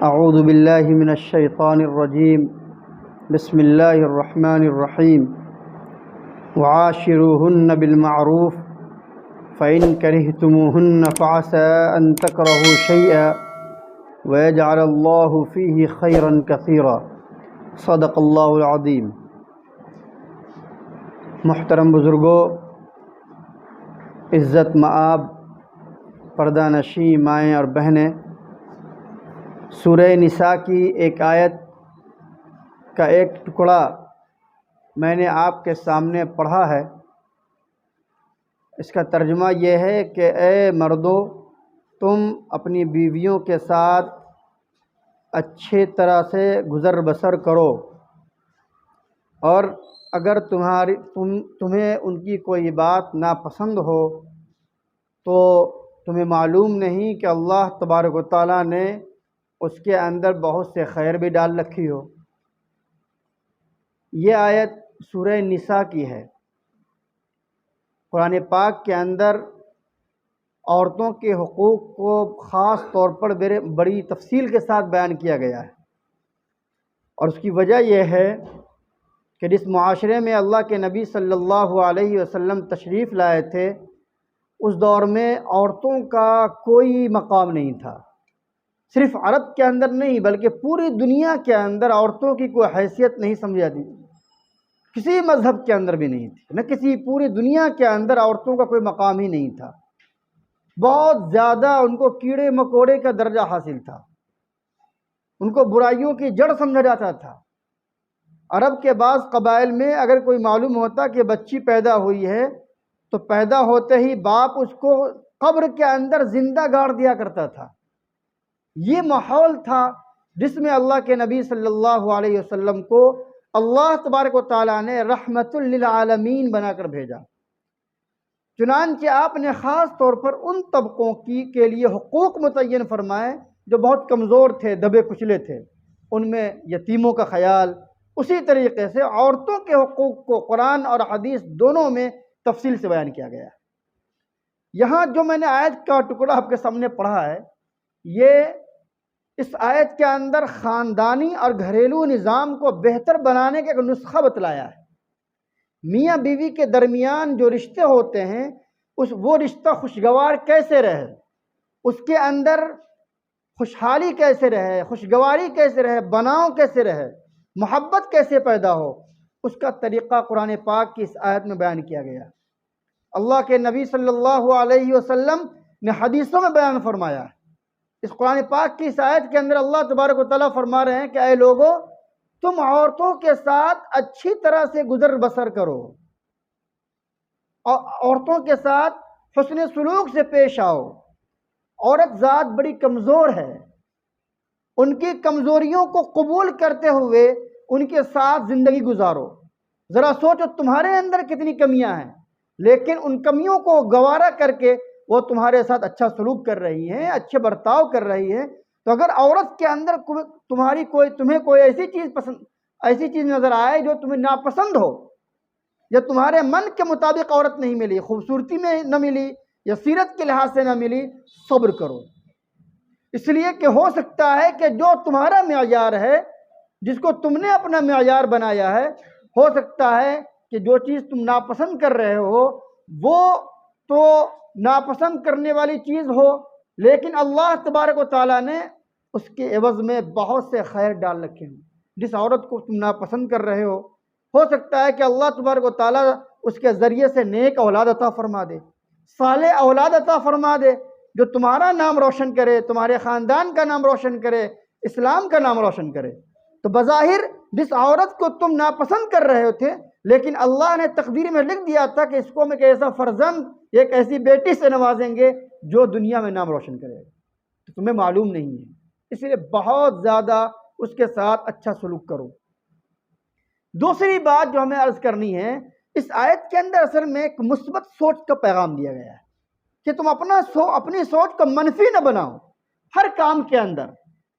اعوذ باللہ من الشیطان الرجیم بسم اللہ الرحمن الرحیم وعاشروہن بالمعروف فإن کرہتموہن فعسى أن تکرہوا شیئا ویجعل اللہ فیہ خیرا کثیرا صدق اللہ العظیم۔ محترم بزرگوں، عزت مآب پردہ نشین مائیں اور بہنیں، سورہ نساء کی ایک آیت کا ایک ٹکڑا میں نے آپ کے سامنے پڑھا ہے۔ اس کا ترجمہ یہ ہے کہ اے مردو، تم اپنی بیویوں کے ساتھ اچھی طرح سے گزر بسر کرو، اور اگر تمہیں ان کی کوئی بات ناپسند ہو تو تمہیں معلوم نہیں کہ اللہ تبارک و تعالیٰ نے اس کے اندر بہت سے خیر بھی ڈال رکھی ہو۔ یہ آیت سورہ نساء کی ہے۔ قرآن پاک کے اندر عورتوں کے حقوق کو خاص طور پر بڑی تفصیل کے ساتھ بیان کیا گیا ہے، اور اس کی وجہ یہ ہے کہ جس معاشرے میں اللہ کے نبی صلی اللہ علیہ وسلم تشریف لائے تھے، اس دور میں عورتوں کا کوئی مقام نہیں تھا۔ صرف عرب کے اندر نہیں بلکہ پوری دنیا کے اندر عورتوں کی کوئی حیثیت نہیں سمجھی جاتی تھی، کسی مذہب کے اندر بھی نہیں تھی، نہ کسی پوری دنیا کے اندر عورتوں کا کوئی مقام ہی نہیں تھا۔ بہت زیادہ ان کو کیڑے مکوڑے کا درجہ حاصل تھا، ان کو برائیوں کی جڑ سمجھا جاتا تھا۔ عرب کے بعض قبائل میں اگر کوئی معلوم ہوتا کہ بچی پیدا ہوئی ہے تو پیدا ہوتے ہی باپ اس کو قبر کے اندر زندہ گاڑ دیا کرتا تھا۔ یہ ماحول تھا جس میں اللہ کے نبی صلی اللہ علیہ وسلم کو اللہ تبارک و تعالیٰ نے رحمت للعالمین بنا کر بھیجا۔ چنانچہ آپ نے خاص طور پر ان طبقوں کے لیے حقوق متعین فرمائے جو بہت کمزور تھے، دبے کچلے تھے، ان میں یتیموں کا خیال۔ اسی طریقے سے عورتوں کے حقوق کو قرآن اور حدیث دونوں میں تفصیل سے بیان کیا گیا ہے۔ یہاں جو میں نے آیت کا ٹکڑا آپ کے سامنے پڑھا ہے، یہ اس آیت کے اندر خاندانی اور گھریلو نظام کو بہتر بنانے کا ایک نسخہ بتلایا ہے۔ میاں بیوی کے درمیان جو رشتے ہوتے ہیں، وہ رشتہ خوشگوار کیسے رہے، اس کے اندر خوشحالی کیسے رہے، خوشگواری کیسے رہے، بناؤ کیسے رہے، محبت کیسے پیدا ہو، اس کا طریقہ قرآن پاک کی اس آیت میں بیان کیا گیا۔ اللہ کے نبی صلی اللہ علیہ وسلم نے حدیثوں میں بیان فرمایا ہے۔ اس قرآن پاک کی اس آیت کے اندر اللہ تبارک و تعالیٰ فرما رہے ہیں کہ اے لوگو، تم عورتوں کے ساتھ اچھی طرح سے گزر بسر کرو، اور عورتوں کے ساتھ حسن سلوک سے پیش آؤ۔ عورت ذات بڑی کمزور ہے، ان کی کمزوریوں کو قبول کرتے ہوئے ان کے ساتھ زندگی گزارو۔ ذرا سوچو تمہارے اندر کتنی کمیاں ہیں، لیکن ان کمیوں کو گوارا کر کے وہ تمہارے ساتھ اچھا سلوک کر رہی ہیں، اچھے برتاؤ کر رہی ہیں۔ تو اگر عورت کے اندر تمہیں کوئی ایسی چیز نظر آئے جو تمہیں ناپسند ہو، یا تمہارے من کے مطابق عورت نہیں ملی، خوبصورتی میں نہ ملی یا سیرت کے لحاظ سے نہ ملی، صبر کرو، اس لیے کہ ہو سکتا ہے کہ جو تمہارا معیار ہے، جس کو تم نے اپنا معیار بنایا ہے، ہو سکتا ہے کہ جو چیز تم ناپسند کر رہے ہو وہ تو ناپسند کرنے والی چیز ہو، لیکن اللہ تبارک و تعالیٰ نے اس کے عوض میں بہت سے خیر ڈال رکھے ہیں۔ جس عورت کو تم ناپسند کر رہے ہو سکتا ہے کہ اللہ تبارک و تعالیٰ اس کے ذریعے سے نیک اولاد عطا فرما دے، صالح اولاد عطا فرما دے، جو تمہارا نام روشن کرے، تمہارے خاندان کا نام روشن کرے، اسلام کا نام روشن کرے۔ تو بظاہر جس عورت کو تم ناپسند کر رہے تھے، لیکن اللہ نے تقدیر میں لکھ دیا تھا کہ اس کو ایک ایسا فرزند، ایک ایسی بیٹی سے نوازیں گے جو دنیا میں نام روشن کرے گا، تو تمہیں معلوم نہیں ہے، اس لیے بہت زیادہ اس کے ساتھ اچھا سلوک کرو۔ دوسری بات جو ہمیں عرض کرنی ہے، اس آیت کے اندر اصل میں ایک مثبت سوچ کا پیغام دیا گیا ہے کہ تم اپنی سوچ کو منفی نہ بناؤ۔ ہر کام کے اندر،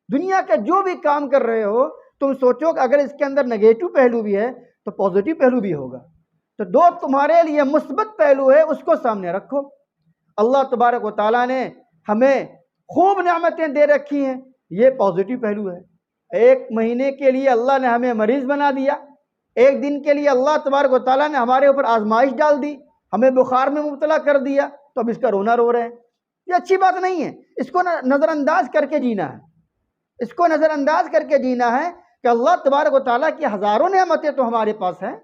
دنیا کا جو بھی کام کر رہے ہو، تم سوچو کہ اگر اس کے اندر نگیٹو پہلو بھی ہے تو پازیٹو پہلو بھی ہوگا، تو جو تمہارے لیے مثبت پہلو ہے اس کو سامنے رکھو۔ اللہ تبارک و تعالیٰ نے ہمیں خوب نعمتیں دے رکھی ہیں، یہ پازیٹیو پہلو ہے۔ ایک مہینے کے لیے اللہ نے ہمیں مریض بنا دیا، ایک دن کے لیے اللہ تبارک و تعالیٰ نے ہمارے اوپر آزمائش ڈال دی، ہمیں بخار میں مبتلا کر دیا، تو اب اس کا رونا رو رہے ہیں، یہ اچھی بات نہیں ہے۔ اس کو نظر انداز کر کے جینا ہے، اس کو نظر انداز کر کے جینا ہے کہ اللہ تبارک و تعالیٰ کی ہزاروں نعمتیں تو ہمارے پاس ہیں،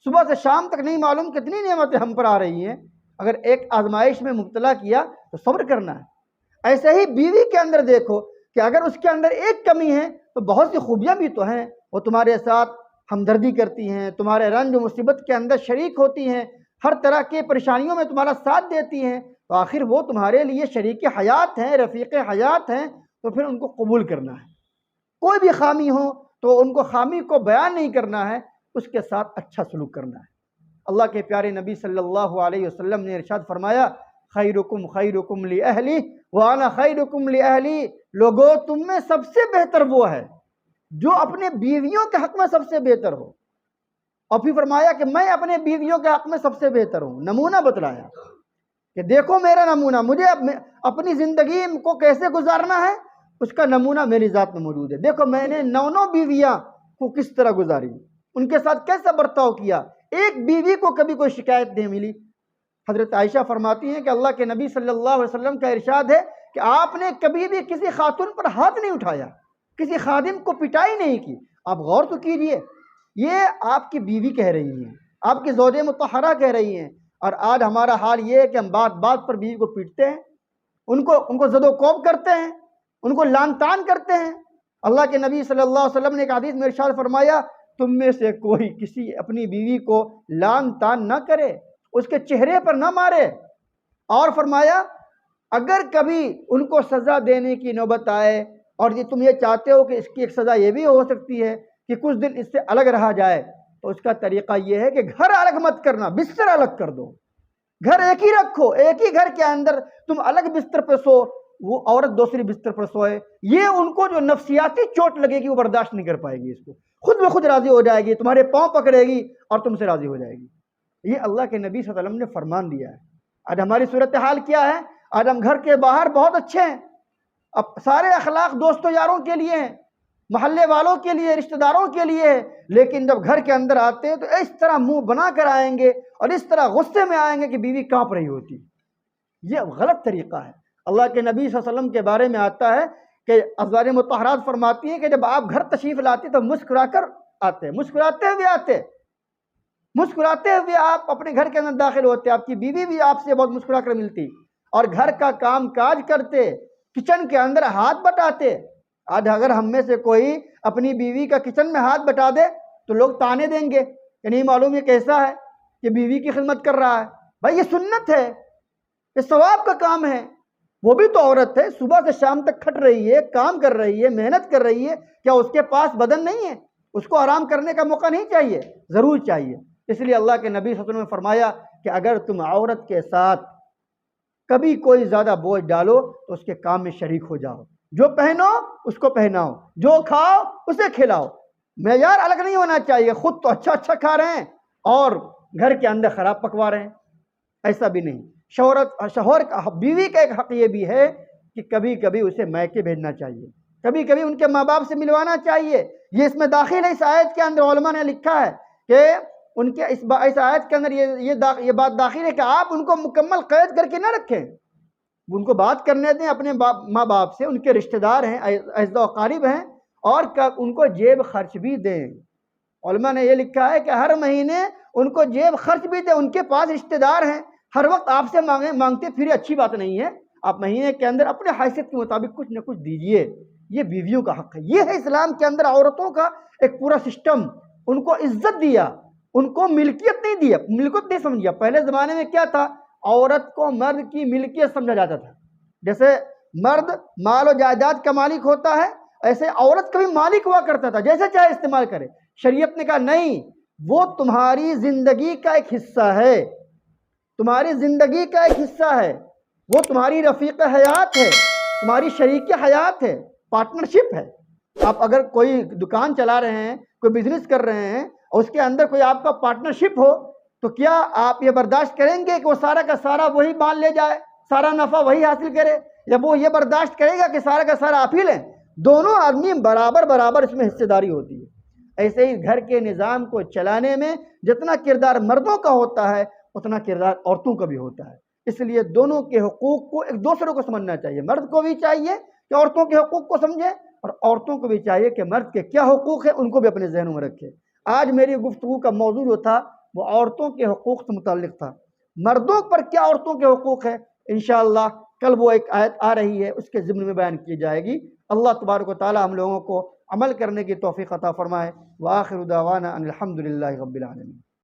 صبح سے شام تک نہیں معلوم کتنی نعمتیں ہم پر آ رہی ہیں، اگر ایک آزمائش میں مبتلا کیا تو صبر کرنا ہے۔ ایسے ہی بیوی کے اندر دیکھو کہ اگر اس کے اندر ایک کمی ہے تو بہت سی خوبیاں بھی تو ہیں، وہ تمہارے ساتھ ہمدردی کرتی ہیں، تمہارے رنج و مصیبت کے اندر شریک ہوتی ہیں، ہر طرح کے پریشانیوں میں تمہارا ساتھ دیتی ہیں، تو آخر وہ تمہارے لیے شریک حیات ہیں، رفیق حیات ہیں، تو پھر ان کو قبول کرنا ہے۔ کوئی بھی خامی ہو تو ان کو خامی کو بیان نہیں کرنا ہے، اس کے ساتھ اچھا سلوک کرنا ہے۔ اللہ کے پیارے نبی صلی اللہ علیہ وسلم نے ارشاد فرمایا، خیرکم خیرکم لأہلی وانا خیرکم لأہلی، لوگو تم میں سب سے بہتر وہ ہے جو اپنے بیویوں کے حق میں سب سے بہتر ہو، اور پھر فرمایا کہ میں اپنے بیویوں کے حق میں سب سے بہتر ہوں۔ نمونہ بتلایا کہ دیکھو میرا نمونہ، مجھے اپنی زندگی کو کیسے گزارنا ہے اس کا نمونہ میری ذات میں موجود ہے۔ دیکھو میں نے 9 بیویاں کو کس طرح گزاری، ان کے ساتھ کیسا برتاؤ کیا، ایک بیوی کو کبھی کوئی شکایت نہیں ملی۔ حضرت عائشہ فرماتی ہیں کہ اللہ کے نبی صلی اللہ علیہ وسلم کا ارشاد ہے کہ آپ نے کبھی بھی کسی خاتون پر ہاتھ نہیں اٹھایا، کسی خادم کو پٹائی نہیں کی۔ آپ غور تو کیجئے، یہ آپ کی بیوی کہہ رہی ہیں، آپ کی زوجہ مطہرہ کہہ رہی ہیں، اور آج ہمارا حال یہ ہے کہ ہم بات بات پر بیوی کو پیٹتے ہیں، ان کو زد و کوب کرتے ہیں، ان کو لان تان کرتے ہیں۔ اللہ کے نبی صلی اللہ علیہ وسلم نے ایک حدیث میں ارشاد فرمایا، تم میں سے کوئی کسی اپنی بیوی کو لان تان نہ کرے، اس کے چہرے پر نہ مارے، اور فرمایا اگر کبھی ان کو سزا دینے کی نوبت آئے اور یہ تم یہ چاہتے ہو کہ اس کی ایک سزا یہ بھی ہو سکتی ہے کہ کچھ دن اس سے الگ رہا جائے، تو اس کا طریقہ یہ ہے کہ گھر الگ مت کرنا، بستر الگ کر دو، گھر ایک ہی رکھو، ایک ہی گھر کے اندر تم الگ بستر پر سو، وہ عورت دوسری بستر پر سوئے، یہ ان کو جو نفسیاتی چوٹ لگے گی وہ برداشت نہیں کر پائے گی، اس کو خود بخود راضی ہو جائے گی، تمہارے پاؤں پکڑے گی اور تم سے راضی ہو جائے گی۔ یہ اللہ کے نبی صلی اللہ علیہ وسلم نے فرمان دیا ہے۔ آج ہماری صورتحال کیا ہے؟ آج ہم گھر کے باہر بہت اچھے ہیں، اب سارے اخلاق دوستوں یاروں کے لیے ہیں، محلے والوں کے لیے، رشتہ داروں کے لیے ہے، لیکن جب گھر کے اندر آتے ہیں تو اس طرح منہ بنا کر آئیں گے اور اس طرح غصے میں آئیں گے کہ بیوی کانپ رہی ہوتی۔ یہ غلط طریقہ ہے۔ اللہ کے نبی صلی اللہ علیہ وسلم کے بارے میں آتا ہے کہ ازواج مطہرات فرماتی ہیں کہ جب آپ گھر تشریف لاتے تو مسکرا کر آتے، مسکراتے ہوئے آتے، مسکراتے ہوئے آپ اپنے گھر کے اندر داخل ہوتے، آپ کی بیوی بھی آپ سے بہت مسکرا کر ملتی، اور گھر کا کام کاج کرتے، کچن کے اندر ہاتھ بٹاتے۔ آج اگر ہم میں سے کوئی اپنی بیوی کا کچن میں ہاتھ بٹا دے تو لوگ تانے دیں گے کہ نہیں معلوم یہ کیسا ہے، یہ بیوی کی خدمت کر رہا ہے۔ بھائی یہ سنت ہے، یہ ثواب کا کام ہے، وہ بھی تو عورت ہے، صبح سے شام تک کھٹ رہی ہے، کام کر رہی ہے، محنت کر رہی ہے، کیا اس کے پاس بدن نہیں ہے؟ اس کو آرام کرنے کا موقع نہیں چاہیے؟ ضرور چاہیے۔ اس لیے اللہ کے نبی صلی اللہ علیہ وسلم نے فرمایا کہ اگر تم عورت کے ساتھ کبھی کوئی زیادہ بوجھ ڈالو تو اس کے کام میں شریک ہو جاؤ، جو پہنو اس کو پہناؤ، جو کھاؤ اسے کھلاؤ، معیار الگ نہیں ہونا چاہیے، خود تو اچھا اچھا کھا رہے ہیں اور گھر کے اندر خراب پکوا رہے ہیں، ایسا بھی نہیں۔ شوہر کا بیوی کا ایک حق یہ بھی ہے کہ کبھی کبھی اسے میکے بھیجنا چاہیے، کبھی کبھی ان کے ماں باپ سے ملوانا چاہیے۔ یہ اس میں داخل ہے، اس آیت کے اندر علماء نے لکھا ہے کہ ان کے اس آیت کے اندر یہ بات داخل ہے کہ آپ ان کو مکمل قید کر کے نہ رکھیں، ان کو بات کرنے دیں اپنے ماں باپ سے، ان کے رشتہ دار ہیں، اعزا و اقارب ہیں، اور ان کو جیب خرچ بھی دیں۔ علماء نے یہ لکھا ہے کہ ہر مہینے ان کو جیب خرچ بھی دیں، ان کے پاس رشتہ دار ہیں، ہر وقت آپ سے مانگتے پھر اچھی بات نہیں ہے، آپ مہینے کے اندر اپنے حیثیت کے مطابق کچھ نہ کچھ دیجئے، یہ بیویوں کا حق ہے۔ یہ ہے اسلام کے اندر عورتوں کا ایک پورا سسٹم، ان کو عزت دیا، ان کو ملکیت نہیں دیا، ملکیت نہیں سمجھا۔ پہلے زمانے میں کیا تھا؟ عورت کو مرد کی ملکیت سمجھا جاتا تھا، جیسے مرد مال و جائیداد کا مالک ہوتا ہے ایسے عورت کا بھی مالک ہوا کرتا تھا، جیسے چاہے استعمال کرے۔ شریعت نے کہا نہیں، وہ تمہاری زندگی کا ایک حصہ ہے، تمہاری زندگی کا ایک حصہ ہے، وہ تمہاری رفیق حیات ہے، تمہاری شریک حیات ہے، پارٹنرشپ ہے۔ آپ اگر کوئی دکان چلا رہے ہیں، کوئی بزنس کر رہے ہیں اور اس کے اندر کوئی آپ کا پارٹنرشپ ہو تو کیا آپ یہ برداشت کریں گے کہ وہ سارا کا سارا وہی مال لے جائے، سارا نفع وہی حاصل کرے، یا وہ یہ برداشت کرے گا کہ سارا کا سارا آپ ہی لیں؟ دونوں آدمی برابر برابر اس میں حصے داری ہوتی ہے۔ ایسے ہی گھر کے نظام کو چلانے میں جتنا کردار مردوں کا ہوتا ہے اتنا کردار عورتوں کا بھی ہوتا ہے۔ اس لیے دونوں کے حقوق کو ایک دوسرے کو سمجھنا چاہیے۔ مرد کو بھی چاہیے کہ عورتوں کے حقوق کو سمجھے، اور عورتوں کو بھی چاہیے کہ مرد کے کیا حقوق ہیں ان کو بھی اپنے ذہنوں میں رکھے۔ آج میری گفتگو کا موضوع جو تھا وہ عورتوں کے حقوق سے متعلق تھا۔ مردوں پر کیا عورتوں کے حقوق ہیں، انشاءاللہ کل وہ ایک آیت آ رہی ہے اس کے ضمن میں بیان کی جائے گی۔ اللہ تبارک و تعالی ہم لوگوں کو عمل کرنے کی توفیق عطا فرمائے۔ وآخر دعوانا ان الحمد للہ رب العالمین۔